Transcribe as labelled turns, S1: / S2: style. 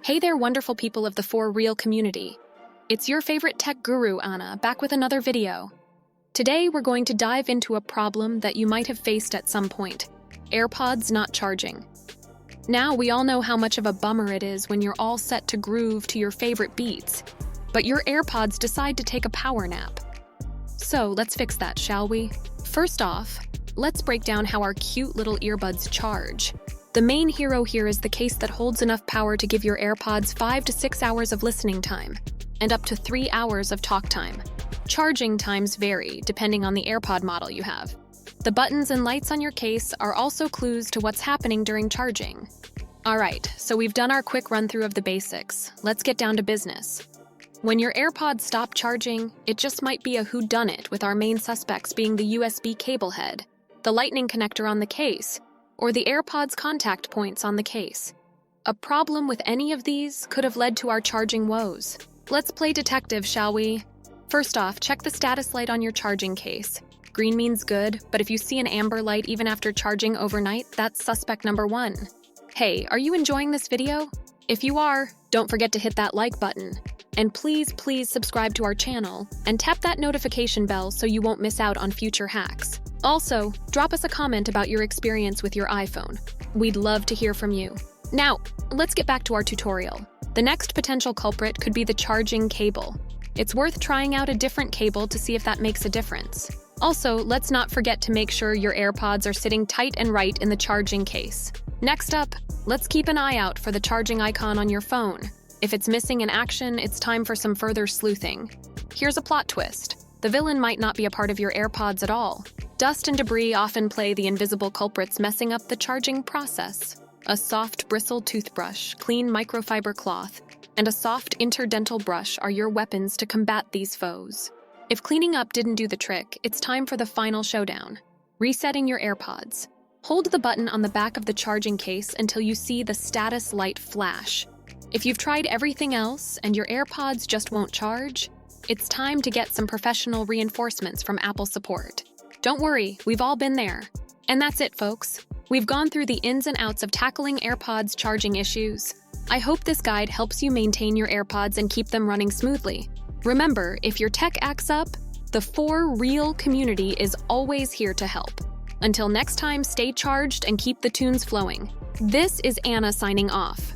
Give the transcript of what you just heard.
S1: Hey there, wonderful people of the For Real community. It's your favorite tech guru, Anna, back with another video. Today, we're going to dive into a problem that you might have faced at some point: AirPods not charging. Now, we all know how much of a bummer it is when you're all set to groove to your favorite beats, but your AirPods decide to take a power nap. So, let's fix that, shall we? First off, let's break down how our cute little earbuds charge. The main hero here is the case that holds enough power to give your AirPods 5 to 6 hours of listening time, and up to 3 hours of talk time. Charging times vary depending on the AirPod model you have. The buttons and lights on your case are also clues to what's happening during charging. Alright, so we've done our quick run-through of the basics. Let's get down to business. When your AirPods stop charging, it just might be a whodunit, with our main suspects being the USB cable head, the lightning connector on the case, or the AirPods contact points on the case. A problem with any of these could have led to our charging woes. Let's play detective, shall we? First off, check the status light on your charging case. Green means good, but if you see an amber light even after charging overnight, that's suspect number 1. Hey, are you enjoying this video? If you are, don't forget to hit that like button. And please subscribe to our channel and tap that notification bell so you won't miss out on future hacks. Also, drop us a comment about your experience with your iPhone. We'd love to hear from you. Now, let's get back to our tutorial. The next potential culprit could be the charging cable. It's worth trying out a different cable to see if that makes a difference. Also, let's not forget to make sure your AirPods are sitting tight and right in the charging case. Next up, let's keep an eye out for the charging icon on your phone. If it's missing in action, it's time for some further sleuthing. Here's a plot twist. The villain might not be a part of your AirPods at all. Dust and debris often play the invisible culprits messing up the charging process. A soft bristled toothbrush, clean microfiber cloth, and a soft interdental brush are your weapons to combat these foes. If cleaning up didn't do the trick, it's time for the final showdown: resetting your AirPods. Hold the button on the back of the charging case until you see the status light flash. If you've tried everything else and your AirPods just won't charge, it's time to get some professional reinforcements from Apple support. Don't worry, we've all been there. And that's it, folks. We've gone through the ins and outs of tackling AirPods charging issues. I hope this guide helps you maintain your AirPods and keep them running smoothly. Remember, if your tech acts up, the For Real community is always here to help. Until next time, stay charged and keep the tunes flowing. This is Anna signing off.